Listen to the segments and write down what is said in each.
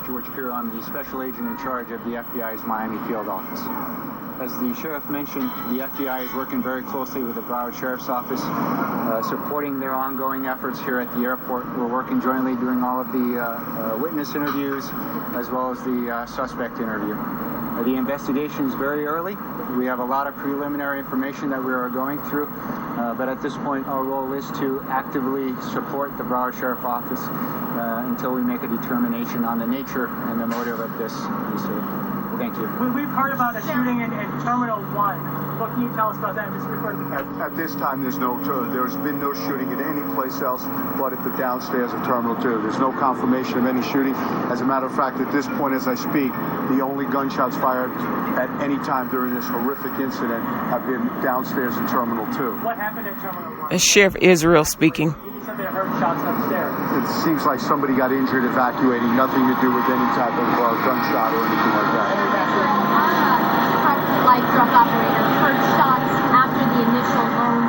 George Piero, I'm the special agent in charge of the FBI's Miami field office. As the sheriff mentioned, the FBI is working very closely with the Broward Sheriff's Office, supporting their ongoing efforts here at the airport. We're working jointly, doing all of the witness interviews as well as the suspect interview. The investigation is very early. We have a lot of preliminary information that we are going through, but at this point our role is to actively support the Broward Sheriff's Office until we make a determination on the nature and the motive of this incident. Thank you. We've heard about a shooting in Terminal 1. What can you tell us about that? Just refer to the camera. At this time, there's been no shooting at any place else but at the downstairs of Terminal 2. There's no confirmation of any shooting. As a matter of fact, at this point as I speak, the only gunshots fired at any time during this horrific incident have been downstairs in Terminal 2. What happened at Terminal 1? Sheriff Israel speaking. You said they heard shots upstairs. It seems like somebody got injured evacuating, nothing to do with any type of gunshot or anything like that. Light truck operator heard shots after the initial lone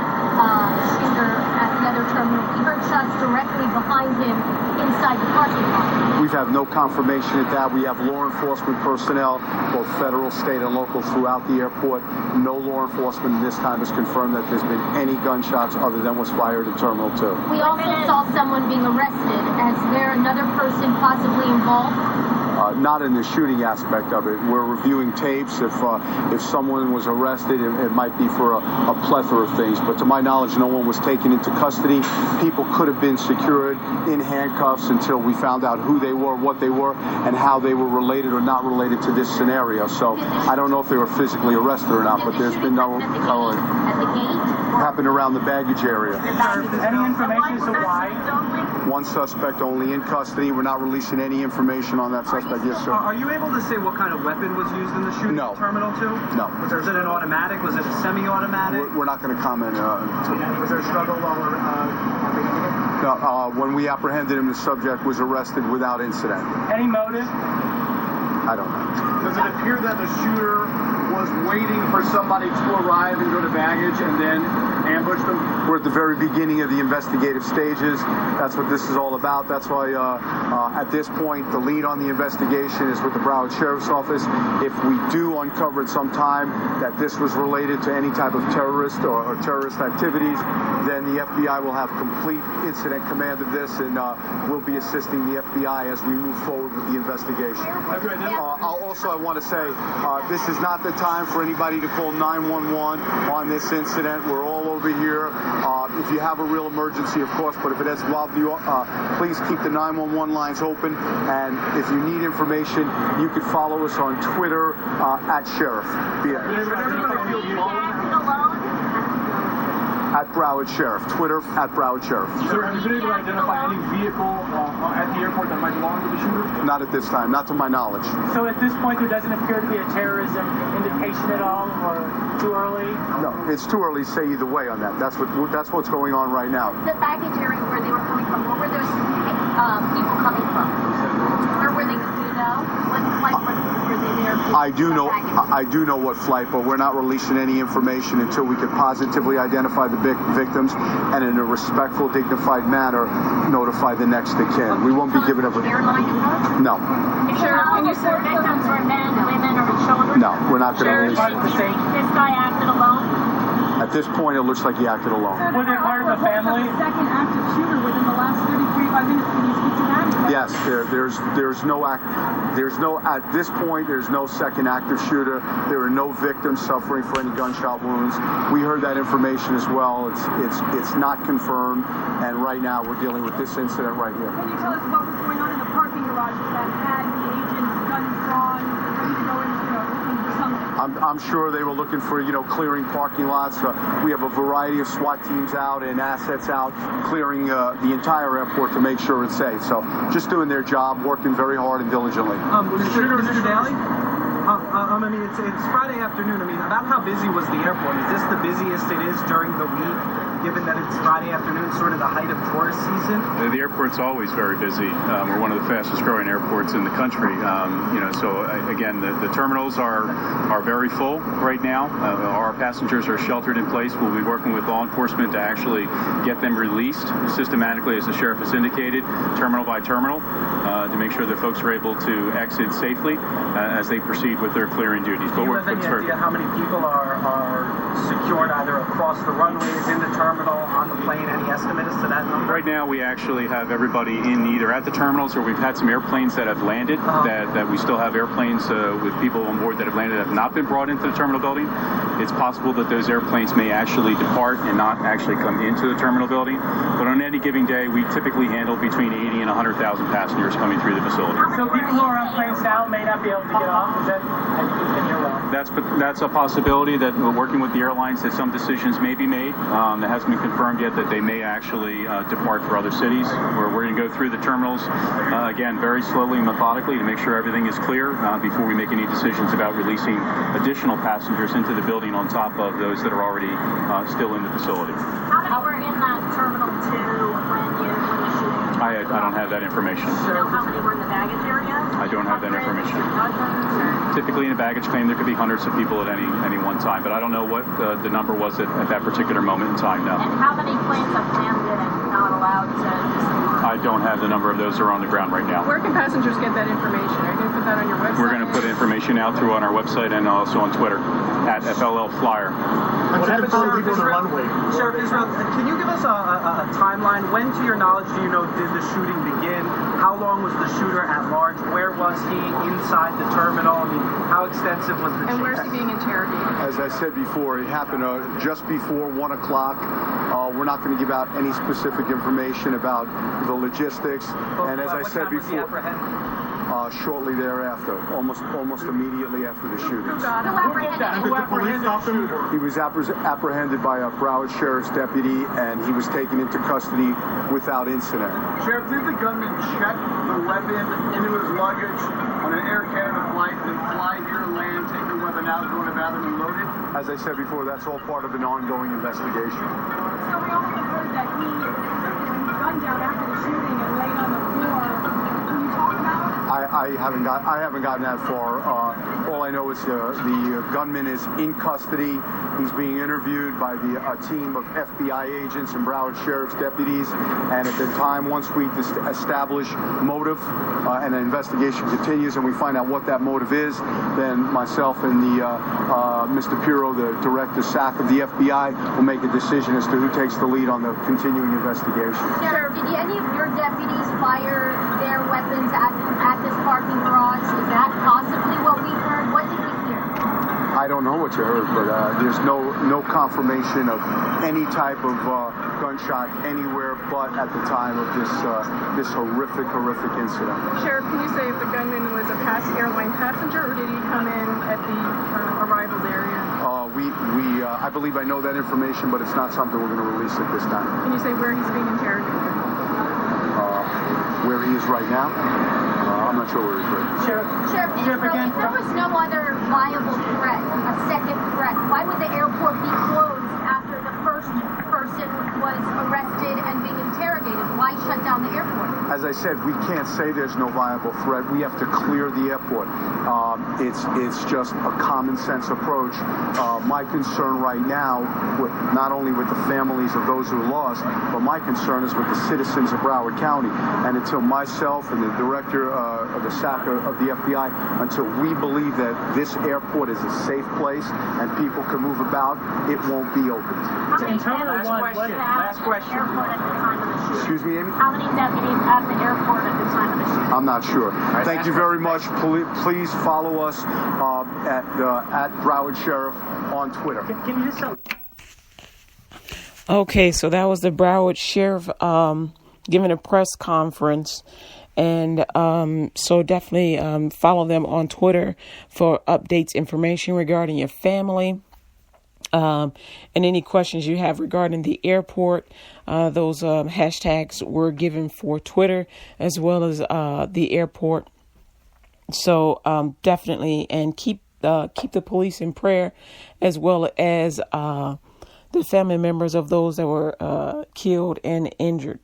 shooter at the other terminal. He heard shots directly behind him inside the parking lot. We've had no confirmation of that. We have law enforcement personnel, both federal, state, and local, throughout the airport. No law enforcement this time has confirmed that there's been any gunshots other than was fired at Terminal 2. We also saw someone being arrested. Is there another person possibly involved? Not in the shooting aspect of it. We're reviewing tapes. If someone was arrested, it might be for a plethora of things. But to my knowledge, no one was taken into custody. People could have been secured in handcuffs until we found out who they were, what they were, and how they were related or not related to this scenario. So I don't know if they were physically arrested or not, but there's been no color. At the gate? Happened around the baggage area. Any information as to why? One suspect only in custody. We're not releasing any information on that suspect. Yes, sir. Are you able to say what kind of weapon was used in the shooting No. at Terminal 2? No. Was it an automatic? Was it a semi-automatic? We're not going to comment. Was there a struggle while apprehending him? When we apprehended him, the subject was arrested without incident. Any motive? I don't know. Does it appear that the shooter was waiting for somebody to arrive and go to baggage and then ambush them? We're at the very beginning of the investigative stages. That's what this is all about. That's why at this point the lead on the investigation is with the Broward Sheriff's Office. If we do uncover at some time that this was related to any type of terrorist or terrorist activities, then the FBI will have complete incident command of this, and we'll be assisting the FBI as we move forward with the investigation. I want to say this is not the time for anybody to call 911 on this incident. We're all over here. If you have a real emergency, of course, but if it has involved you, please keep the 911 lines open. And if you need information, you can follow us on Twitter at Sheriff. At Broward Sheriff. Twitter at Broward Sheriff. Sir, have you been able to identify any vehicle at the airport that might belong to the shooter? Not at this time, not to my knowledge. So at this point there doesn't appear to be a terrorism indication at all, or too early? No, it's too early to say either way on that. That's what's going on right now. The baggage area where they were coming from, where were those people coming from? Where were they? Do you know? What flight were they there? I do know what flight, but we're not releasing any information until we can positively identify the victims and in a respectful, dignified manner notify the next of kin. We won't be giving up. No. Can you say victims were men, women, or children? No, we're not going to release. This guy acted alone? At this point, it looks like he acted alone. Were they part of a family? Second active shooter within the last 35 minutes. Can you speak to that? Yes, at this point, there's no second active shooter. There are no victims suffering for any gunshot wounds. We heard that information as well. It's not confirmed, and right now we're dealing with this incident right here. Can you tell us what was going on in the parking garage that had the agents guns drawn, ready to go in, looking for something? I'm sure they were looking for, clearing parking lots. We have a variety of SWAT teams out and assets out clearing the entire airport to make sure it's safe. So just doing their job, working very hard and diligently. Mr. Daly? It's Friday afternoon. About how busy was the airport? Is this the busiest it is during the week, given that it's Friday afternoon, sort of the height of tourist season? The airport's always very busy. We're one of the fastest growing airports in the country. Again, the terminals are very full right now. Our passengers are sheltered in place. We'll be working with law enforcement to actually get them released systematically, as the sheriff has indicated, terminal by terminal. to make sure that folks are able to exit safely as they proceed with their clearing duties. Do you have any idea how many people are secured either across the runways, in the terminal, on the plane? Any estimate as to that number? Right now, we actually have everybody in either at the terminals, or we've had some airplanes that have landed, that we still have airplanes with people on board that have landed that have not been brought into the terminal building. It's possible that those airplanes may actually depart and not actually come into the terminal building. But on any given day, we typically handle between 80 and 100,000 passengers coming through the facility. So people who are on planes now may not be able to get off? Is that in your will? That's a possibility that we're working with the airlines that some decisions may be made. That hasn't been confirmed yet that they may actually depart for other cities. We're going to go through the terminals, again, very slowly and methodically to make sure everything is clear before we make any decisions about releasing additional passengers into the building on top of those that are already still in the facility. How many were in that Terminal 2 when you shooting? I don't have that information. Do you know how many were in the baggage area? I don't have that information. Dozens, Typically in a baggage claim, there could be hundreds of people at any one time, but I don't know what the number was at that particular moment in time now. And how many planes have landed and not allowed to disembark? I don't have the number of those that are on the ground right now. Where can passengers get that information? Are you going to put that on your website? We're going to put information out through on our website and also on Twitter at FLL Flyer. What happens to people on the runway? Sheriff Israel, can you give us a timeline? When, to your knowledge, do you know, did the shooting begin? How long was the shooter at large? Where was he inside the terminal? I mean, how extensive was the And where's he being interrogated? As I said before, it happened just before 1 o'clock. We're not going to give out any specific information about the logistics. And as I said before, shortly thereafter, almost immediately after the shooting. Who apprehended him? He was apprehended by a Broward Sheriff's deputy, and he was taken into custody without incident. Sheriff, did the gunman check the weapon into his luggage on an Air Canada flight, then fly here, land, take the weapon out, go in the bathroom and load it? As I said before, that's all part of an ongoing investigation. So we also heard that he gunned down after the shooting and laid on the floor. Can you talk about it? I haven't gotten that far. All I know is the gunman is in custody. He's being interviewed by a team of FBI agents and Broward Sheriff's deputies. And at the time, once we establish motive and an investigation continues and we find out what that motive is, then myself and Mr. Pirro, the director SAC of the FBI, will make a decision as to who takes the lead on the continuing investigation. Sheriff, did any of your deputies fire their weapons at this parking garage? Is that possibly what we heard? What did we hear? I don't know what you heard, but there's no confirmation of any type of gunshot anywhere but at the time of this horrific incident. Sheriff, can you say if the gunman was a airline passenger or did he come in at the arrivals area? I believe I know that information, but it's not something we're going to release at this time. Can you say where he's being interrogated? Where he is right now? I'm not sure where he's right. Sheriff, if there was no other viable threat, a second threat, why would the airport be closed after the first person was arrested and being interrogated? Why shut down the airport? As I said, we can't say there's no viable threat. We have to clear the airport. It's just a common sense approach. My concern right now, not only with the families of those who lost, but my concern is with the citizens of Broward County. And until myself and the director of the SAC of the FBI, until we believe that this airport is a safe place and people can move about, it won't be opened. Last question. Excuse me, Amy? How many deputies at the airport at the time of the shooting? I'm not sure. Thank you very much. Please follow us at Broward Sheriff on Twitter. Can you just tell? Okay, so that was the Broward Sheriff giving a press conference. And so definitely follow them on Twitter for updates, information regarding your family. And any questions you have regarding the airport, those hashtags were given for Twitter as well as the airport. So definitely, and keep the police in prayer, as well as the family members of those that were killed and injured.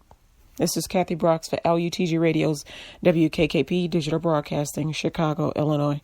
This is Kathy Brooks for LUTG Radio's WKKP Digital Broadcasting, Chicago, Illinois.